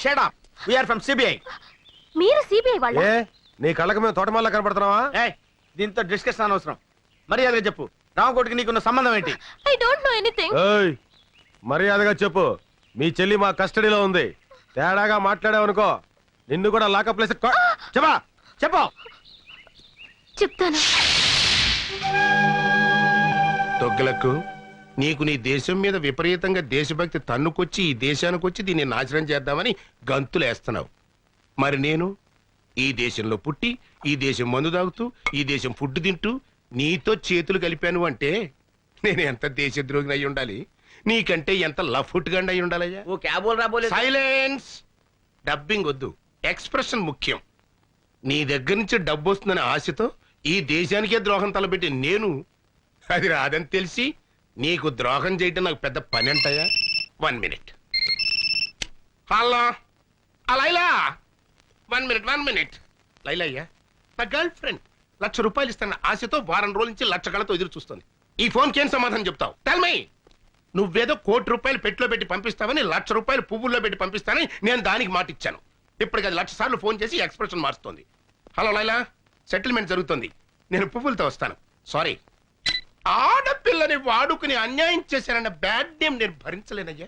Shut up. We are from CBI. మీరు CBI వాళ్ళ? ఏ నీ కళ్ళకి మేము తోటమాల కనపడుతున్నావా? ఏయ్, దీంతో డిస్కషన్ అనవసరం. మర్యాదగా చెప్పు, రామకోటికి నీకున్న సంబంధం ఏంటి? I don't know anything. ఏయ్ మర్యాదగా చెప్పు. మీ చెల్లి మా కస్టడీలో ఉంది. తేడాగా మాట్లాడావనుకో నిన్ను కూడా లాకప్ ప్లేస్. చెప్పా చెప్పు. చెప్తాను. తొగ్గులకు నీకు నీ దేశం మీద విపరీతంగా దేశభక్తి తన్నుకొచ్చి ఈ దేశానికి వచ్చి దీన్ని నాశనం చేద్దామని గంతులేస్తున్నావు. మరి నేను ఈ దేశంలో పుట్టి ఈ దేశం మందు తాగుతూ ఈ దేశం ఫుడ్ తింటూ నీతో చేతులు కలిపాను అంటే నేను ఎంత దేశద్రోహిని అయి ఉండాలి, నీకంటే ఎంత లఫుట్గా అయి ఉండాలయ్యా. ఓ క్యాబోల్ రాబోలే. సైలెన్స్. డబ్బింగ్ వద్దు, ఎక్స్ప్రెషన్ ముఖ్యం. నీ దగ్గర నుంచి డబ్బు వస్తుందనే ఆశతో ఈ దేశానికే ద్రోహం తలపెట్టి నేను అది రాదని తెలిసి నీకు ద్రోహం చేయటం నాకు పెద్ద పని అంటాయా? 1 minute. Hello Laila, 1 minute. Laila అయ్యా, నా గర్ల్ ఫ్రెండ్ ₹1,00,000 ఇస్తాను ఆశతో వారం రోజుల నుంచి లక్ష కళతో ఎదురు చూస్తుంది. ఈ ఫోన్కి ఏం సమాధానం చెప్తావు? Tell me. నువ్వేదో ₹1,00,00,000 పెట్టులో పెట్టి పంపిస్తావని ₹1,00,000 పువ్వుల్లో పెట్టి పంపిస్తానని నేను దానికి మాట ఇచ్చాను. ఇప్పటికి అది 1,00,000 సార్లు ఫోన్ చేసి ఎక్స్ప్రెషన్ మారుస్తుంది. హలో లైలా, సెటిల్మెంట్ జరుగుతుంది, నేను పువ్వులతో వస్తాను. సారీ, ఆడపిల్లని వాడుకుని అన్యాయం చేశానన్న బ్యాడ్ నేమ్ నేను భరించలేనయ్యా.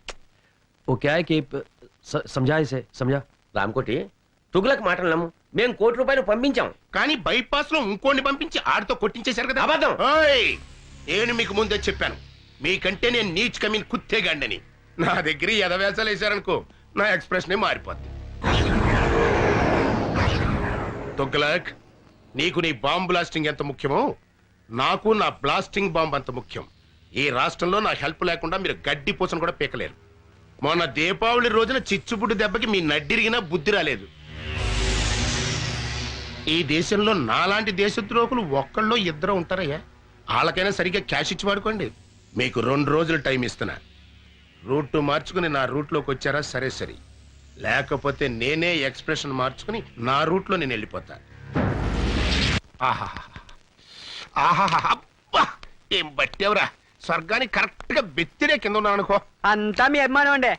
वो क्या है कि समझा इसे समझा రామకోటి, తుగులకు మాటలు నమ్ము. మేము ₹1,00,00,000 పంపించాం, కానీ బైపాస్ లో ఇంకోని పంపించి ఆడితో కొట్టించేశారు కదా. అబద్ధం. ఓయ్, నేను మీకు ముందే చెప్పాను, మీకంటే నేను నీచ్ కమీన్ కుత్తేగాండని. నా దగ్గర ఎదవేసాలు వేశారనుకో నా ఎక్స్ప్రెషన్ మారిపోద్ది. తుగ్లక్, నీకు నీ బాంబ్ బ్లాస్టింగ్ ఎంత ముఖ్యమో నాకు నా బ్లాస్టింగ్ బాంబ్ అంత ముఖ్యం. ఈ రాష్ట్రంలో నా హెల్ప్ లేకుండా మీరు గడ్డి పూసను కూడా పీకలేరు. మొన్న దీపావళి రోజున చిచ్చుబుడ్డి దెబ్బకి మీ నడ్డిరిగినా బుద్ధి రాలేదు. ఈ దేశంలో నాలాంటి దేశద్రోహులు ఒక్కళ్ళో ఇద్దరు ఉంటారయ్యా. వాళ్ళకైనా సరిగ్గా క్యాష్ ఇచ్చి వాడుకోండి. మీకు 2 రోజులు టైం ఇస్తున్నా. రూట్ మార్చుకుని నా రూట్లోకి వచ్చారా సరే సరి, లేకపోతే నేనే ఎక్స్ప్రెషన్ మార్చుకుని నా రూట్లో నేను వెళ్ళిపోతా. అబ్బా, ఏం బట్టేవరా, స్వర్గానికి కరెక్ట్ గా బెత్తిడే కింద ఉన్నాను అనుకో. అంతా మీ అభిమానం అండి.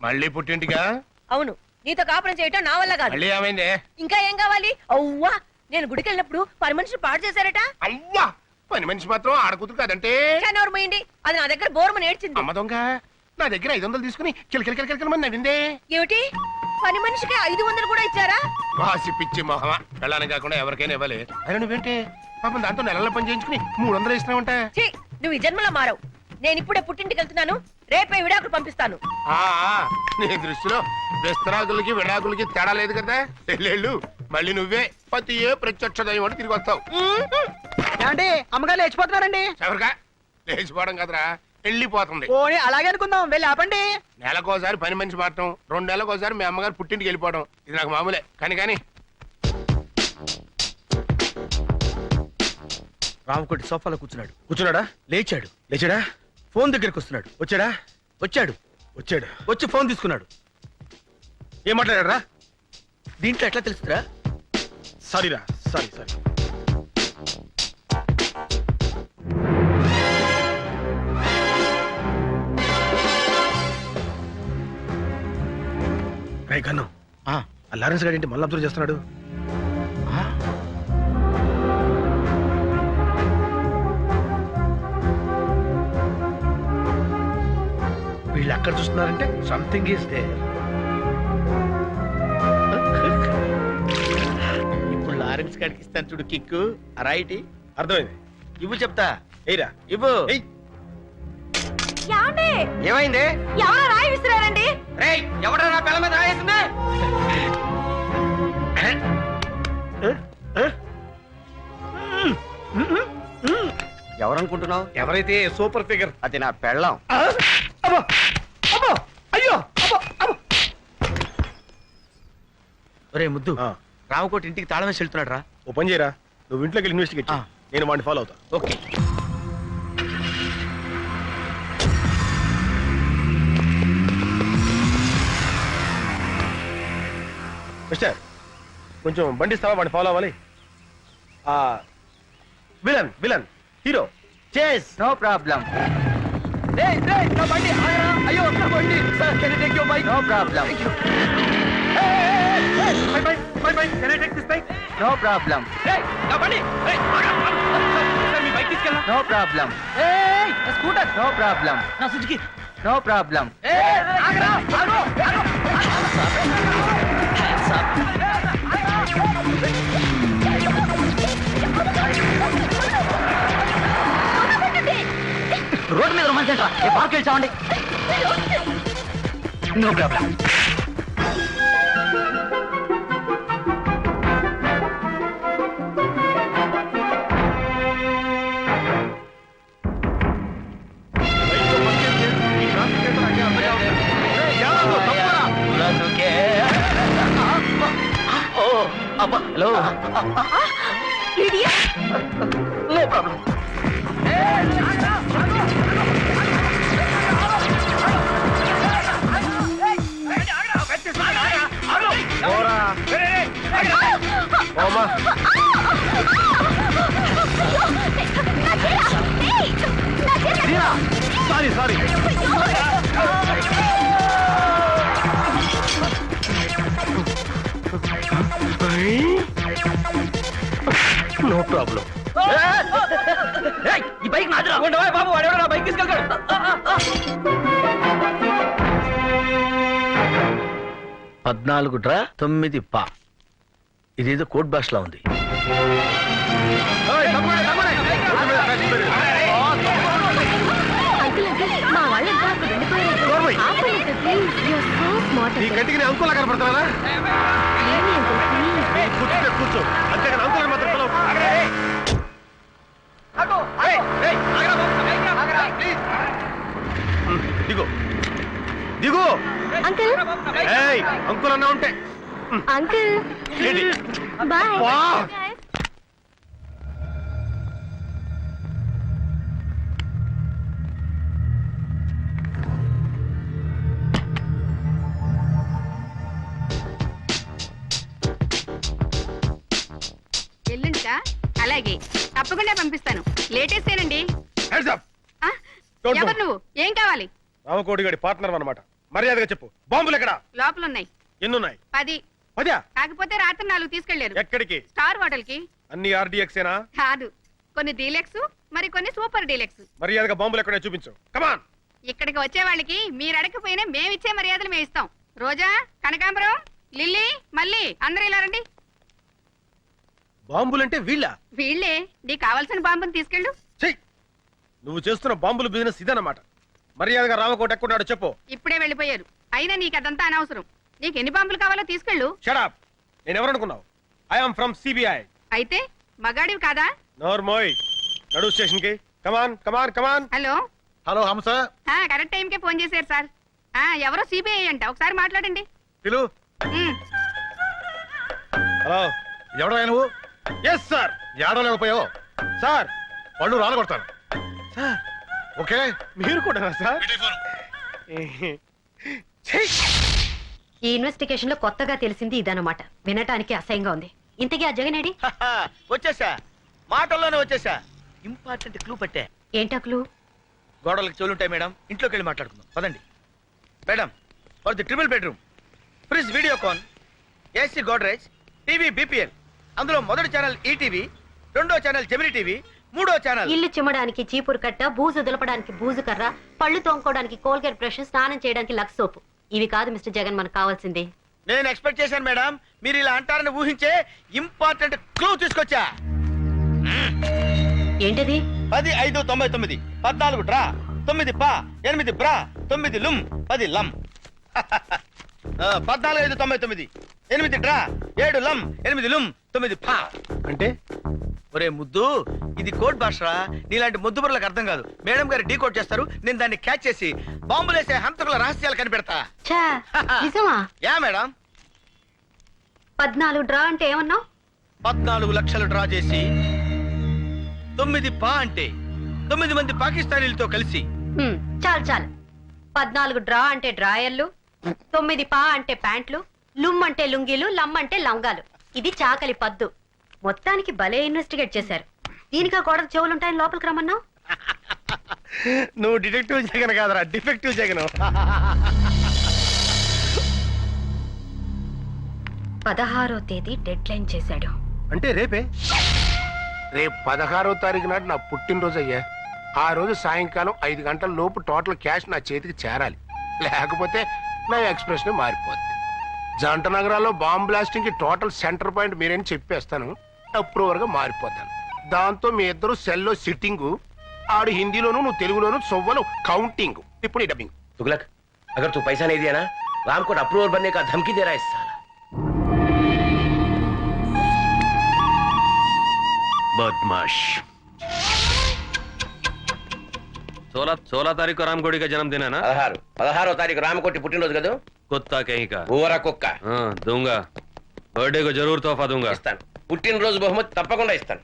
మళ్ళీ పుట్టింటిగా? అవును, నీతో కాపురం చేయటం నా వల్ల కాదు. మళ్ళీ ఏమైంది? ఇంకా ఏం కావాలి? అవ్వా, నేను గుడికి వెళ్ళినప్పుడు పని మనుషులు పాడు చేశారట. అవ్వా, పని మనిషి మాత్రం ఆడకూతురు కాదంటే. పోయింది, అది నా దగ్గర బోర్మని ఏడ్చింది. అమ్మ దొంగ, నా దగ్గర 500 తీసుకుని కిలకిలకిలకిలమని నవ్విందే. ఏమిటి, పని మనిషికి 500 కూడా ఇచ్చారా? వాసి పిచ్చి మొహమా, వెళ్ళాలని కాకుండా ఎవరికైనా ఇవ్వాలి. అయినా నువ్వేంటే పాపం దాంతో నెలల పని చేయించుకుని 300 ఇస్తున్నావంట. నువ్వు ఈ జన్మలో మారవు. నేను ఇప్పుడే పుట్టింటికి వెళ్తున్నాను, రేపే విడాకులు పంపిస్తాను. నీ దృష్టిలో విస్తరాకులకి విడాకులకి తేడా లేదు కదా. వెళ్ళు, మళ్ళీ నువ్వే పతి ఏ ప్రత్యక్ష దైవం తిరిగి వస్తావు. ఏమండి, అమ్మగారు లేచిపోతున్నారండి. ఎవరికా లేచిపోవడం కదరా, వెళ్ళిపోతుంది. పోనీ అలాగే అనుకుందాం, వెళ్ళి ఆపండి. నెలకోసారి పని మనిషి మారటం, 2 నెలలకోసారి మీ అమ్మగారు పుట్టింటికి వెళ్ళిపోవడం, ఇది నాకు మామూలే. కానీ రామకోటి సోఫాలో కూర్చున్నాడా? లేచాడా? ఫోన్ దగ్గరికి వస్తున్నాడు. వచ్చాడు. వచ్చి ఫోన్ తీసుకున్నాడు. ఏం మాట్లాడారా? దీంట్లో ఎట్లా తెలుస్తుందిరా? సారీ. కన్ను, ఆ లారెన్స్ గారు ఏంటి మళ్ళీ అబ్జర్వ్ చేస్తున్నాడు? వీళ్ళు అక్కడ చూస్తున్నారంటే సంథింగ్ ఈస్ దేర్. ఇప్పుడు లారెన్స్ గారికి ఇస్తాను చూడు కిక్కు. రైట్, అర్థమైంది. ఇవ్వు చెప్తా. ఏరా ఇవ్వు. ఏమైంది? ఎవరో రాయి విసిరారండి. ఎవడో నా పిల్ల మీద రాయేసింది. ఎవరనుకుంటున్నావు? ఎవరైతే సూపర్ ఫిగర్, అది నా పెళ్ళాం. అయ్యో ఒరే ముద్దు, రామకోటి ఇంటికి తాళం వేసి వెళ్తున్నాడు రా. ఓ పని చేయరా, నువ్వు ఇంట్లోకి వెళ్ళి ఇన్వెస్టిగేట్ చేయి. నేను వాడిని ఫాలో అవుతా. ఓకే. మిస్టర్, కొంచెం బండి ఇస్తావా? వాడిని ఫాలో అవ్వాలి. Villain hero chase, no problem. బండి, అయ్యో బండి. Sir can you take your bike? No problem. No problem. No problem. Scooter. No problem. నా సుజుకి. No problem. రోడ్డు మీద రొమాన్స్ ఏంట్రా? పార్క్ వెళ్ళామండి. No problem. Hello no problem. Sorry sorry. No problem ఈ bike నాదిరా. ఉండవా బాబు, వాడెవడో నా బైక్ తీసుకెళ్తాడు. 14 డ్రా 9 పా. ఇదేదో కోడ్ భాషలా ఉంది. అంకుల్ అంకుల్ మా వాళ్ళంతా అక్కడ ఉండిపోయారు. ఆపండి uncle please. You are so smart నీ అంకుల్. కంటికి నేను అంకులా కనపడతానా? ఏమి అంకుల్ ప్లీజ్. కూర్చో కూర్చో, అంతేగాని అంకులని మాత్రం పిలవకు. దిగు దిగు. అంకుల్ ఏయ్, అంకుల్ అన్నా ఉంటే అంకుల్ ఏంటి? బాయ్. వా. ఎల్లుంటా? అలాగే తప్పకుండా పంపిస్తాను. లేటెస్ట్ ఏనండి. Hands up. ఆ? Don't ఎవరు move. నువ్వు? ఏం కావాలి? రామకోటి గడి పార్ట్నర్ అన్నమాట. మర్యాదగా చెప్పు, బాంబులు ఎక్కడ? లోపలున్నాయి. ఎన్నున్నాయి? 10. పదా? కాకపోతే రాత్రి 4 తీసుకెళ్లారు. ఎక్కడికి? స్టార్ హోటల్ కి. అన్ని ఆర్డీఎక్సేనా? కాదు, కొన్ని డీలక్స్, మరి కొన్ని సూపర్ డీలక్స్. మర్యాదగా బాంబులు ఎక్కడ చూపించు. కమాన్. ఇక్కడికి వచ్చే వాళ్ళకి మీరు అడగకపోయినా మేమిచ్చే మర్యాదలు మేము ఇస్తాం. రోజా, కనకాంబరం, లిల్లీ, మళ్ళీ అందరూ ఇలా రండి. బాంబులంటే వీళ్ళ? వీళ్ళే. నీకు కావాల్సిన బాంబుని తీసుకెళ్ళు. చెయ్, నువ్వు చేస్తున్న బాంబుల బిజినెస్ ఇదన్నమాట. మర్యాదగా రామకోట ఎక్కడున్నాడో చెప్పు. ఇప్పుడే వెళ్ళిపోయారు. అయినా నీకు అదంతా అనవసరం. నీకు ఎన్ని బాంబులు కావాలో తీసుకెళ్ళు. షడప్. నేను ఎవరనుకున్నావు? I'm from CBI. అయితే మగాడివి కాదా? నోర్మోయ్, నడు స్టేషన్ కి. Come on come on come on. Hello. Hello Hamsa. Correct టైంకే ఫోన్ చేశారు సార్. ఎవరో సిబిఐ అంట, ఒకసారి మాట్లాడండి. పిలు. ఉమ్. హలో, ఎవడో నువ్వు? Yes sir. ఏడలేకపోయావు సార్, పళ్ళు రాలగొడతాను సార్. ఓకే, మీరు కూడా సార్. ఈ ఇన్వెస్టిగేషన్ లో కొత్తగా తెలిసింది ఇదన్నమాట. వినటానికి అసహ్యంగా ఉంది. ఇంతకీ ఆ జగనేడి? వచ్చేసా, మాటల్లోనే వచ్చేసా. ఇంపార్టెంట్ క్లూ పట్టే. ఏంటా క్లూ? గోడలకు చెవులుంటాయి మేడం, ఇంట్లోకి వెళ్ళి మాట్లాడుకుందాం పదండి. Madam, for the triple bedroom, fridge Videocon, AC Godrej, TV BPL. అందులో మొదటి ఛానల్ ఈటీవీ, రెండో ఛానల్ జెమిని టీవీ, మూడో ఛానల్. ఇల్లు చిమ్మడానికి చీపురు కట్ట, బూజు దులపడానికి బూజు కర్ర, పళ్ళు తోముకోవడానికి కోల్గేట్ బ్రష్, స్నానం చేయడానికి లక్స్ సోపు. ఇవి కాదు మిస్టర్ జగన్ మనకు కావాల్సింది. నేను ఎక్స్పెక్ట్ చేశాను మేడం, మీరు ఇలా అంటారని ఊహించే ఇంపార్టెంట్ క్లూ తీసుకొచ్చా. ఏంటది? 10, 5, 99, 14 డ్రా, 9 పా, 8 బ్రా, 9 లుమ్, 10 లమ్. 14, 5, 99, 8 డ్రా, 7 లమ్, 8 లుమ్, 9 పా. అంటే ఒరే ముద్దు, ఇది కోడ్ భాషరా. నీలాంటి ముద్దు బుర్రలకు అర్థం కాదు. మేడం గారు డీ కోడ్ చేస్తారు, నేను దాన్ని క్యాచ్ చేసి బాంబులేసే హంతకుల రహస్యాలు కనిపెడతా. ఛా, నిజమా? Yeah madam. 14 డ్రా అంటే ఏమన్నావు? 14 లక్షలు డ్రా చేసి 9 పా అంటే 9 మంది పాకిస్తానీలతో కలిసి. చాలు చాలు. 14 డ్రా అంటే డ్రాయర్లు, 9 పా అంటే ప్యాంట్లు, లుమ్ అంటే లుంగీలు, లమ్ అంటే లంగాలు. ఇది చాకలి పద్దు. మొత్తానికి భలే ఇన్వెస్టిగేట్ చేశారు. దీనికా గోడకు చెవులుంటాయని లోపలికి రమ్మన్నావు? నువ్వు డిటెక్టివ్ జగన్ కాదరా, డిఫెక్టివ్ జగన్. 16వ తేదీ డెడ్ లైన్ చేశాడు. అంటే రేపే? రేపు 16వ తారీఖు నాడు నా పుట్టినరోజు అయ్యా. ఆ రోజు సాయంకాలం 5 గంటల లోపు టోటల్ క్యాష్ నా చేతికి చేరాలి. లేకపోతే నా ఎక్స్ప్రెషన్ మారిపోద్ది. జంట నగరాల్లో బాంబ్ బ్లాస్టింగ్ కి టోటల్ సెంటర్ పాయింట్ మీరేని చెప్పేస్తాను. అప్రూవర్ గా మారిపోతాను. దాంతో మీ ఇద్దరు సెల్లో సిట్టింగ్, ఆడు హిందీలోను నువ్వు తెలుగులోను సొవ్వలు కౌంటింగ్. ఇప్పుడు ఈ డబ్బింగ్. तुगलक, अगर तू पैसा नहीं दिया ना, राम को अप्रूवर बनने का धमकी दे रहा है इस साला. बदमाश. 16 तारीख को रामगोड़ी का जन्मदिन है ना? 16వ తారీఖు రామకోటి పుట్టినరోజు కదా. कुत्ता कहीं का. ఊర కుక్క. हाँ दूंगा, बर्थडे को जरूर तोहफा दूंगा. ఇస్తాను. పుట్టినరోజు బహుమతి తప్పకుండా ఇస్తాను.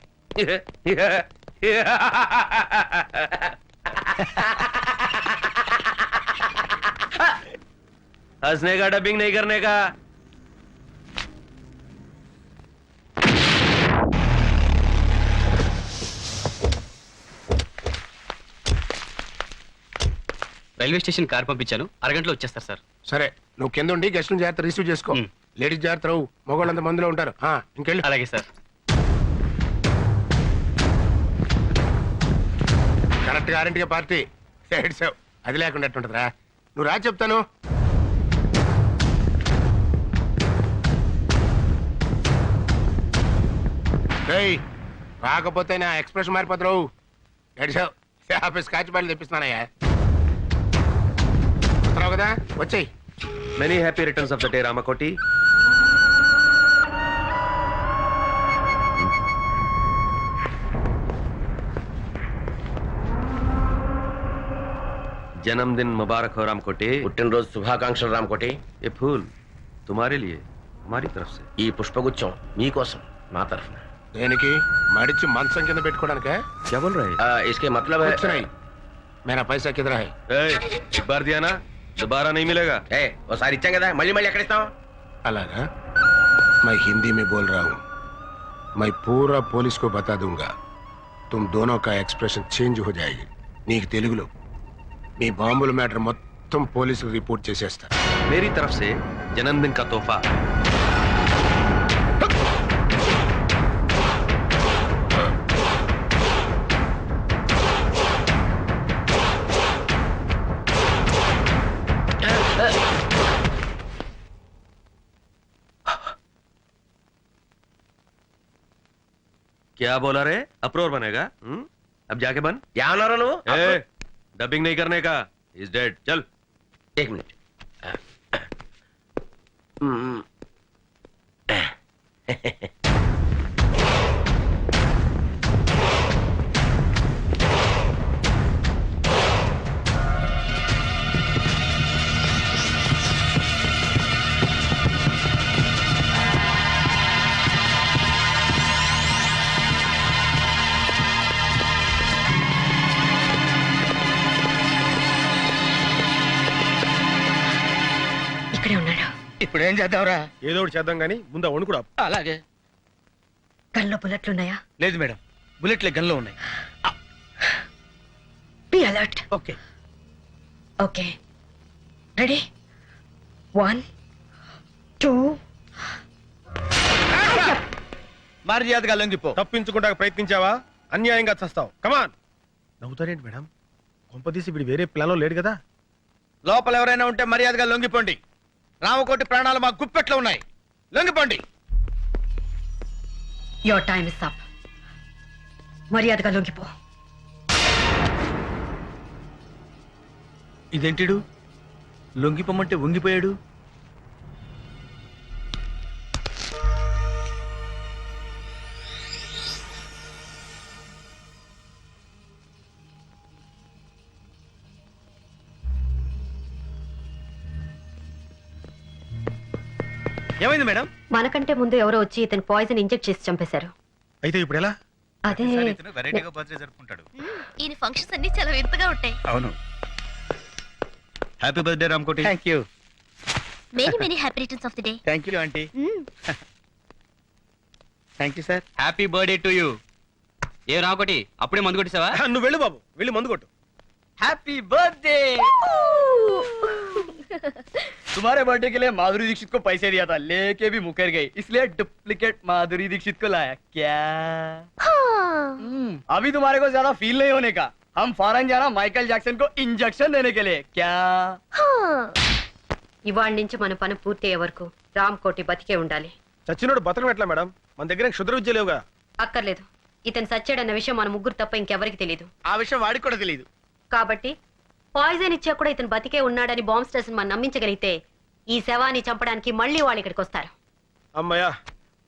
हंसने का, डबिंग नहीं करने का. రైల్వే స్టేషన్ కార్ పంపించాను, అరగంటలో వచ్చేస్తారు సార్. సరే, నువ్వు కింద ఉండి గెస్ట్లను జాగ్రత్త రిసీవ్ చేసుకో. లేడీస్ జాగ్రత్త రావు, మగవాళ్ళంత మందిలో ఉంటారు. ఇంకెళ్ళి. అలాగే సార్. కరెక్ట్ గ్యారెంటీగా పార్టీ ఏడ్చావు. అది లేకుండా ఎట్టుంటదిరా. నువ్వు రా చెప్తాను. రాకపోతే నా ఎక్స్ప్రెషన్ మారిపోతావు. ఏడ్చావు. ఆఫీస్ కాచిపాళ్ళు తెప్పిస్తున్నానయ్యా. వస్తున్నావు కదా, వచ్చేయి. Many happy returns of the day, Ramakoti. जन्मदिन मुबारक हो रामकोटी. పుట్టినరోజు శుభాకాంక్షలు రామకోటి. ये फूल तुम्हारे लिए, हमारी तरफ से. ఈ పుష్పగుచ్చం మీకోసం మా తరఫున. దేనికి? మడిచి మంచం కింద పెట్టుకోవడానికే? क्या बोल रहे हैं? इसके मतलब है. कुछ नहीं, मेरा पैसा किधर है? एक बार दिया ना, दोबारा नहीं मिलेगा. ఒకసారి ఇచ్చాం కదా, మళ్ళీ మళ్ళీ ఎక్కడ ఇస్తాం? అలాగా? मैं हिंदी में बोल रहा हूँ. मैं पूरा पुलिस को बता दूंगा. तुम दोनों का एक्सप्रेशन चेंज हो जाएगी. నీకు తెలుగులో మీ బాంబుల మ్యాటర్ మొత్తం పోలీసులు రిపోర్ట్ చేసేస్తా. मेरी तरफ से जन्मदिन का तोहफा. क्या बोला रे? अप्रूवर बनेगा? अब जाके बन. ఏమన్నారో నువ్వు? डबिंग नहीं करने का. Is dead. चल. एक मिनट. ఇక్కడే ఉన్నాడు. ఇప్పుడు ఏం చేద్దాంరా? ఏదో ఒకటి చేద్దాం కానీ ముందు వణుకుడు ఆపు. అలాగే. గన్లో బుల్లెట్లున్నాయా? లేదు మేడం, బుల్లెట్లే గన్లో ఉన్నాయి. Be alert. Okay. Okay, ready? 1 2. మర్యాదగా లొంగిపో. తప్పించుకుంటా ప్రయత్నించావా? అన్యాయంగా చస్తావు. కమాన్. నవ్వుతారేంటి మేడం? కొంపదీసి వీడు వేరే ప్లాన్లో లేడు కదా? లోపల ఎవరైనా ఉంటే మర్యాదగా లొంగిపోండి. రామకోటి ప్రాణాలు మా గుప్పెట్లో ఉన్నాయి. లొంగిపోండి. Your time is up. మర్యాదగా లొంగిపో. ఇదేంటిడు లొంగిపోమంటే వంగిపోయాడు? ఏమైంది మేడం? మనకంటే ముందు ఎవరో వచ్చి ఇతను పాయిజన్ ఇంజెక్ట్ చేసి చంపేశారు. అయితే ఇప్పుడు ఎలా? అదే వెరైటీగా బర్త్డే జరుపుకుంటాడు. ఈ ఫంక్షన్స్ అన్ని చాలా వింతగా ఉంటాయి. అవును. Happy birthday Ramakoti. Thank you. Many many happy returns of the day. Thank you aunty. Thank you sir. Happy birthday to you. ఏ రామకోటి, అప్పుడే మందు కొట్టేసావా? నువ్వు వెళ్ళు బాబు, వెళ్ళి మందు కొట్టు. Happy birthday. तुम्हारे बर्थडे के लिए माधुरी दीक्षित को पैसे दिया था, लेके भी मुकर गई, इसलिए डुप्लीकेट माधुरी दीक्षित को लाया। क्या अभी तुम्हारे को ज्यादा फील नहीं होने का, हम फॉरेन जाना माइकल जैक्सन को इंजेक्शन देने के लिए। क्या ఇవాళ నుంచి మన పని పూర్తయ్యే వరకు రామ్ కోటి బతికే ఉండాలి. చచ్చినోడు బతకం ఎట్లా మేడం? మన దగ్గర క్షుద్ర విద్య లేవుగా. అక్కర్లేదు, ఇతను సచ్చాడన్న విషయం మన ముగ్గురు తప్ప ఇంకెవరికి తెలియదు. ఆ విషయం వాడికి కూడా తెలియదు. కాబట్టి పాయిజన్ ఇచ్చా కూడా ఇతను బతికే ఉన్నాడని బాంబ్ స్టేషన్ మనం నమ్మించగలిగితే ఈ శవాన్ని చంపడానికి మళ్ళీ వాళ్ళు ఇక్కడికి వస్తారు. అమ్మయ్యా,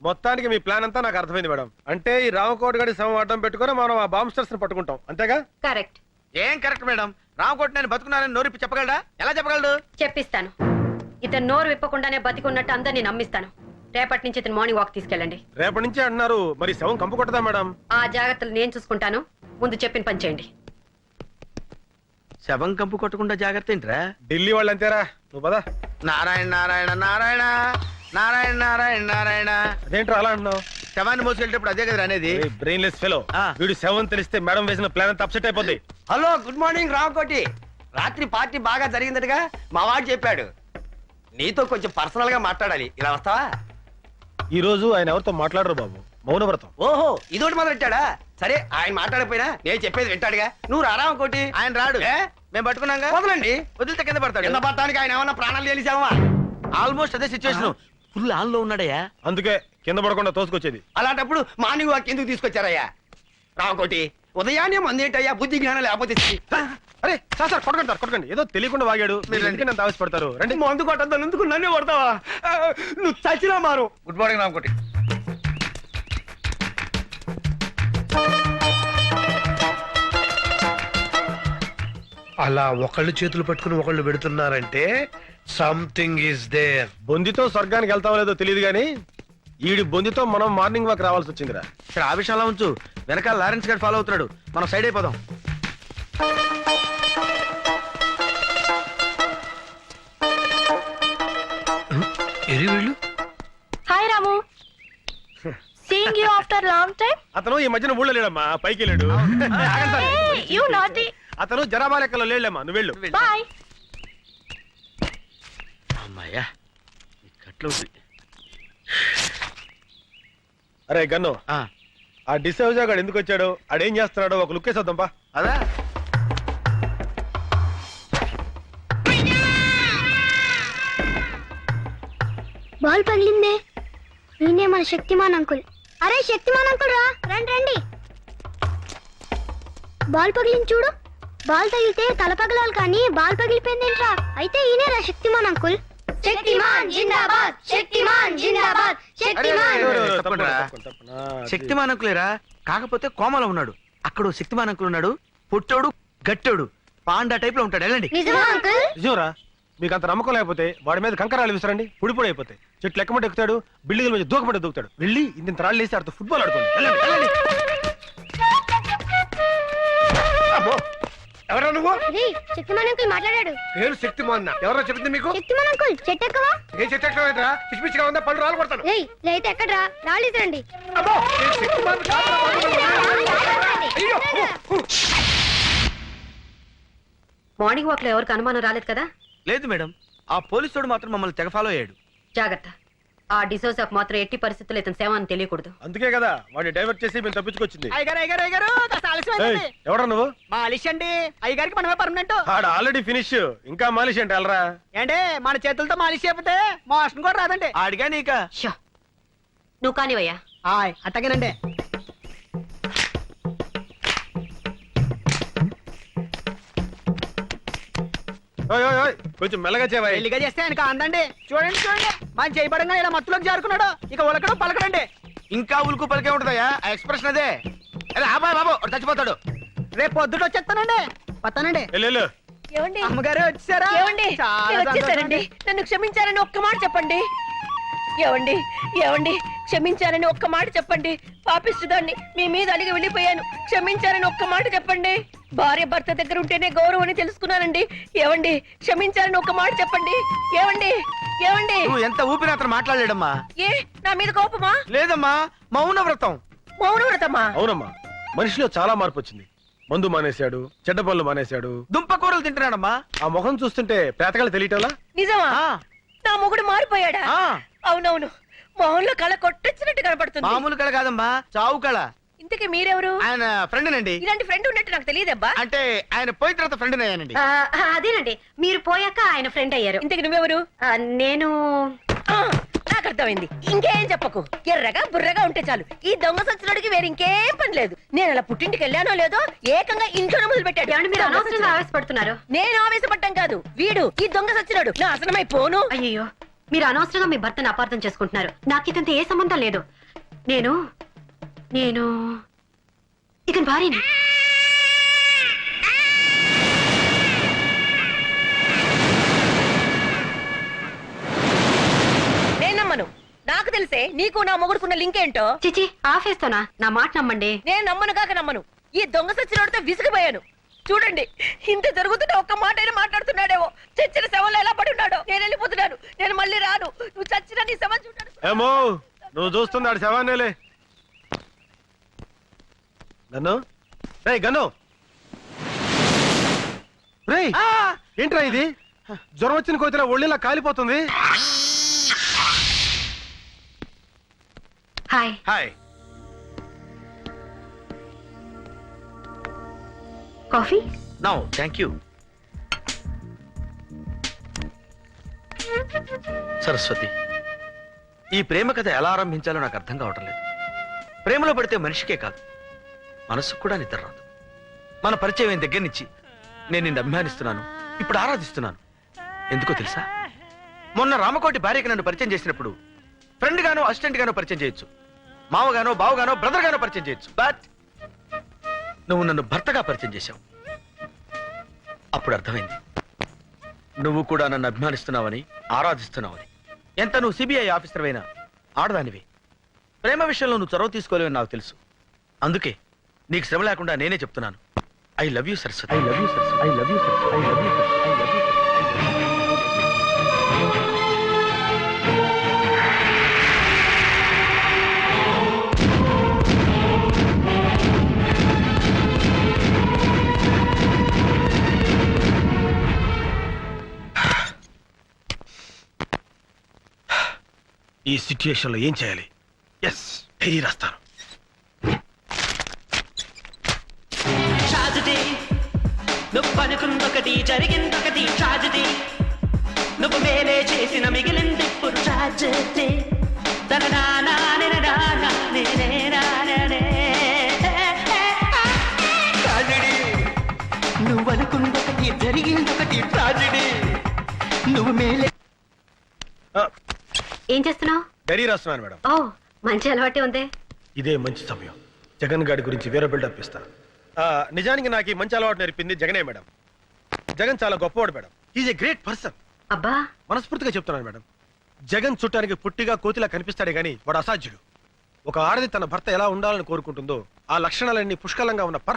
మొత్తానికి మీ ప్లాన్ అంతా నాకు అర్థమైంది మేడం. అంటే ఈ రామకోటి గడి శవం అడ్డం పెట్టుకుని మనం ఆ బాంబ్స్టర్స్ ని పట్టుకుంటాం, అంతేగా? కరెక్ట్. ఏం కరెక్ట్ మేడం? రామకోటి నేను బతుకున్నానని నోరిప్పి చెప్పగలడా? ఎలా చెప్పగలడు? చెప్పిస్తాను. ఇతను నోరు విప్పకుండానే బతికున్నట్టు అందరినీ నమ్మిస్తాను. రేపటి నుంచి ఇతను మార్నింగ్ వాక్ తీసుకెళ్ళండి. రేపటి నుంచి అంటున్నారు, మరి శవం కంపు కొట్టదా మేడం? ఆ జాగ్రత్తలు నేను చూసుకుంటాను. ముందు చెప్పిన పని చేయండి. శవం కంపు కొట్టకుండా జాగ్రత్త ఏంట్రా? ఢిల్లీ వాళ్ళు అంతేరా, నువ్వు పదా. నారాయణ నారాయణ నారాయణ నారాయణ నారాయణ నారాయణ. అదేంట్రా అలా అంటున్నావు? శవాన్ని మోసుకెళ్ళేటప్పుడు అదే కదా అనేది. Brainless fellow. వీడు శవం తెలిస్తే మేడం వేసిన ప్లాన్ అంతా అప్సెట్ అయిపోద్ది. Hello, good morning Ramakoti. రాత్రి పార్టీ బాగా జరిగిందటగా మా వాడు చెప్పాడు. నీతో కొంచెం పర్సనల్ గా మాట్లాడాలి, ఇలా వస్తావా? ఈ రోజు ఆయన ఎవరితో మాట్లాడరు బాబు, మౌనవ్రతం. ఓహో, ఇదోటి మొదలు పెట్టాడా? సరే, ఆయన మాట్లాడకపోయినా నేను చెప్పేది వింటాడుగా. నువ్వు రామకోటి. ఆయన రాడు, ఏ? మేము పట్టుకున్నాగా. వదలండి. వదిలితే కింద పడతాడు. కింద పడటానికి ఆయన ఏమన్నా ప్రాణాలు తెలిసావా? ఆల్మోస్ట్ అదే సిచ్యువేషన్. ఫుల్ ఆన్ లో ఉన్నాడయ్యా. అందుకే కింద పడకుండా తోసుకొచ్చేది. అలాంటప్పుడు మార్నింగ్ వాక్ ఎందుకు తీసుకొచ్చారయ్యా? రామకోటి, ఉదయాన్నే మందేంటయ్యా, బుద్ధి జ్ఞానం లేకపోతే. అరే సార్ సార్, కొట్టకండి సార్, కొట్టకండి. ఏదో తెలియకుండా వాగాడు, మీరు ఎందుకు నన్ను ఆవేశపడతారు? రండి. మందు కొట్టద్దాను, ఎందుకు నన్నే కొడతావా? నువ్వు చచ్చినా మారు. Good morning Ramakoti. అలా ఒకళ్ళు చేతులు పట్టుకుని ఒకళ్ళు పెడుతున్నారంటే సంథింగ్ ఈస్ దేర్. బొందితో స్వర్గానికి వెళ్తామో లేదో తెలియదు కానీ ఈడి బొందితో మనం మార్నింగ్ వాక్ రావాల్సి వచ్చిందిరా. ఇక్కడ ఆ విషయంలో ఉంచు, వెనకాల లారెన్స్ గారు ఫాలో అవుతున్నాడు, మనం సైడ్ అయిపోదాం. ఎరి వీళ్ళు hi Ramu, seeing you after long time. అతను ఈ మధ్యన ఊళ్ళో లేడమ్మా, పైకి వెళ్ళాడు. You naughty. అతను జనాభా లెక్కలో లేడమ్మా, నువ్వు వెళ్ళు. బాయ్. అమ్మాయ్యా, ఈ కట్లో అరే గన్ను, ఆ డిసౌజా గాడు ఎందుకు వచ్చాడు, ఆడేం చేస్తున్నాడో ఒక లుక్ వేసేద్దాంపా. అదా బాల్ పగిలిందే. ఈయనే మన శక్తిమాన్ అంకుల్. అరే శక్తిమాన్ అంకుల్ రా, రండి రండి. బాల్ పగిలింది చూడు. బాల్ తగిలితే తల పగలాలి కానీ బాల్ పగిలిపోయిందేంట్రా? అయితే ఈయనేరా శక్తిమాన్ అంకుల్. శక్తిమాన్ జిందాబాద్, శక్తిమాన్ జిందాబాద్, శక్తిమాన్. తప్పకుండా. శక్తిమాన్ అంకులేరా, కాకపోతే కోమలో ఉన్నాడు. అక్కడ శక్తిమాన్ అంకుల్ ఉన్నాడు, పుట్టోడు గట్టోడు పాండా టైప్ లో ఉంటాడు. వెళ్ళండి. నిజమా అంకుల్? నిజంరా, మీకు అంత నమ్మకం లేకపోతే వాడి మీద కంకరాలు విసరండి, పొడి అయిపోతాయి. చెట్లు ఎక్కమంటే ఎక్కుతాడు, బిల్డింగ్ మీద దూకమంటే దూకుతాడు. వెళ్ళి ఇంత రాళ్ళు వేసి ఆడుతూ ఫుట్బాల్ ఆడుకోండి. వెళ్ళండి, వెళ్ళండి. ఎవరా నువ్వు? శక్తిమాన్ అంకుల్ మాట్లాడాడు. పేరు శక్తిమాన్. ఎవరో చెప్పింది మీకు? శక్తిమాన్ అంకుల్ చెట్టు ఎక్కవా? ఏ చెట్టు ఎక్కడరా? పిచ్చి పిచ్చిగా ఉందా? పళ్ళు రాలు కొడతాను. లేతే ఎక్కడ్రా? రాళ్ళిసరండి. అబ్బో, నేను శక్తిమాన్ కాదురా. అయ్యో. మార్నింగ్ వాక్ లో ఎవరికి అనుమానం రాలేదు కదా? లేదు మేడం, ఆ పోలీసుడు మాత్రం మమ్మల్ని తెగ ఫాలో అయ్యాడు. జాగ్రత్త. ఆ డిసోసాకు మాత్రం ఎట్టి పరిస్థితుల్లో ఇతని శవాన్ని తెలియకూడదు. అందుకే కదా వాడిని డైవర్ట్ చేసి మేము తప్పించుకొచ్చింది. అయ్యగారు ఎవడా నువ్వు? మాలిష్ అండి. అయ్యగారికి మనమే పర్మనెంట్. ఆడ ఆల్రెడీ ఫినిష్, ఇంకా మాలిష్ అంటే వెళ్ళరా. ఏంటి మన చేతులతో మాలిష్ చేయకపోతే మోషన్ కూడా రాదండి. ఆడిగా నీక. షో, నువ్వు కానివయ్యా. అట్టగేనండి. ఓయ్, ఓయ్, ఓయ్, కొంచెం మెల్లగా చేవా. పెళ్లిగా చేస్తే ఆయనకు అందండి. చూడండి చూడండి, మన చేయబడంగా ఇలా మత్తులోకి జారుకున్నాడు. ఇక ఉలకడం పలకడండి. ఇంకా ఉలుకు పలికే ఉంటుందయ్యా, ఆ ఎక్స్ప్రెషన్ అదే. అరే ఆబాయ్ బాబు, వాడు చచ్చిపోతాడు. రేపు పొద్దుట వచ్చేస్తానండి. వస్తానండి. వెళ్ళు. ఏమండి? అమ్మగారు వచ్చారా? ఏమండి? నేను వచ్చేసానండి. నన్ను క్షమించారని ఒక్క మాట చెప్పండి. ఏమండి? ఏమండి? క్షమించారని ఒక్క మాట చెప్పండి. పాపిస్తుదాన్ని మీ మీద అలిగి వెళ్ళిపోయాను. క్షమించారని ఒక్క మాట చెప్పండి. భార్య భర్త దగ్గర ఉంటేనే గౌరవం అని తెలుసుకున్నానండి. ఏమండి? క్షమించారని ఒక్క మాట చెప్పండి. ఏమండి? ఏమండి? నువ్వు ఎంత ఊపిరి అతను మాట్లాడలేడమ్మా. ఏ నా మీద కోపమా? లేదమ్మా, మౌన వ్రతం. మౌన వ్రతమా? అవునమ్మా, మనిషిలో చాలా మార్పు వచ్చింది. మందు మానేశాడు, చెడ్డ పనులు మానేశాడు. దుంప కూరలు తింటున్నాడమ్మా. ఆ మొహం చూస్తుంటే పేతకాలు తెలియటంలా. నిజమా? ఆ, నా మొగుడు మారిపోయాడా? ఆ, అవునవును, మొహంలో కళ కొట్టొచ్చినట్టు కనపడుతుంది. మామూలు కళ కాదమ్మా, చావు కళ. ఇంతకీ మీరెవరు? ఆయన ఫ్రెండ్ నండి. ఇలాంటి ఫ్రెండ్ ఉన్నట్టు నాకు తెలియదబ్బా. అంటే ఆయన పోయిన తర్వాత ఫ్రెండ్ అయ్యానండి. అదేనండి, మీరు పోయాక ఆయన ఫ్రెండ్ అయ్యారు. ఇంతకి నువ్వెవరు? నేను ఆ, నాకు అర్థమైంది. ఇంకేం చెప్పకు, ఎర్రగా బుర్రగా ఉంటే చాలు. ఈ దొంగ సచ్చినోడికి వేరే ఇంకేం పని లేదు. నేను అలా పుట్టింటికి వెళ్ళానో లేదో ఏకంగా ఇంట్లోనే మొదలు పెట్టాడు. ఏమండి, మీరు అనవసరంగా ఆవేశపడుతున్నారు. నేను ఆవేశపడ్డం కాదు, వీడు ఈ దొంగ సచ్చినోడు నాశనమై పోను. అయ్యో, మీరు అనవసరంగా మీ భర్తను అపార్థం చేసుకుంటున్నారు. నాకు ఇతంత ఏ సంబంధం లేదు. నేను నేను ఇతని భార్యని. నేను నమ్మను. నాకు తెలిసే నీకు నా మొగుడుకున్న లింక్ ఏంటో. చిచి, ఆఫేస్తోనా? నా మాట నమ్మండి. నేను నమ్మను కాక నమ్మను. ఈ దొంగ సచ్చినోడితో విసిగిపోయాను. చూడండి, ఇంత జరుగుతుంటే ఒక్క మాట అయినా మాట్లాడుతున్నాడేమో. చచ్చిన శవంలో ఎలా పడి ఉన్నాడో. నేను వెళ్ళిపోతున్నాను, నేను మళ్ళీ రాను. నువ్వు చచ్చిన నీ శవం చూడాను. ఏమో నువ్వు చూస్తున్నాడు శవాన్నేలే. గన్ను, రేయ్ గన్ను, రేయ్ ఏంట్రా ఇది? జ్వరం వచ్చిన కోతిలా ఒళ్ళిలా కాలిపోతుంది. Hi. Hi. Coffee? No thank you. Saraswati, ఈ ప్రేమ కథ ఎలా ఆరంభించాలో నాకు అర్థం కావటం లేదు. ప్రేమలో పడితే మనిషికే కాదు, మనసుకు కూడా నిద్ర రాదు. మన పరిచయం అయిన దగ్గర నుంచి నేను నిన్ను అభిమానిస్తున్నాను, ఇప్పుడు ఆరాధిస్తున్నాను. ఎందుకో తెలుసా? మొన్న రామకోటి భార్యకి నన్ను పరిచయం చేసినప్పుడు ఫ్రెండ్ గానో అసిస్టెంట్ గానో పరిచయం చేయొచ్చు, మావగానో బావగానో బ్రదర్ గానో పరిచయం చేయొచ్చు. బట్ నువ్వు నన్ను భర్తగా పరిచయం చేశావు. అప్పుడు అర్థమైంది, నువ్వు కూడా నన్ను అభిమానిస్తున్నావని, ఆరాధిస్తున్నావని. ఎంత నువ్వు సిబిఐ ఆఫీసర్ అయినా ఆడదానివి. ప్రేమ విషయంలో నువ్వు చొరవ తీసుకోలేవని నాకు తెలుసు. అందుకే నీకు శ్రమ లేకుండా నేనే చెప్తున్నాను. I love you Saraswati. I love you Saraswati. I love you Saraswati. I love you Saraswati. I love you. ఈ సిచ్యుయేషన్ లో ఏం చేయాలి? ఎస్, డైరీ రాస్తాను. నువ్వు అనుకుందొకటి జరిగిందొకటి ట్రాజడీ. నువ్వు మేలే చేసిన మిగిలింది ఇప్పుడు ట్రాజడీ. నువ్వు అనుకుందొకటి జరిగిందొకటి ట్రాజడీ. నువ్వు మేలే. ఏం చేస్తున్నావు? డైరీ రాస్తున్నాను మేడం. ఓ, మంచి అలవాటే ఉంది. ఇదే మంచి సమయం. జగన్ గారి గురించి వేరే బిల్డప్ ఇస్తా. నిజానికి నాకు ఈ మంచి అలవాటు నేర్పింది జగనే మేడం. జగన్ చాలా గొప్పవాడు madam. Is a great person. అబ్బా, మనస్ఫూర్తిగా చెప్తున్నాను మేడం. జగన్ చుట్టానికి పుట్టిగా కోతిలా కనిపిస్తాడే గాని వాడు అసాధ్యుడు. ఒక ఆడది తన భర్త ఎలా ఉండాలని కోరుకుంటుందో ఆ లక్షణాలన్నీ పుష్కలంగా ఉన్న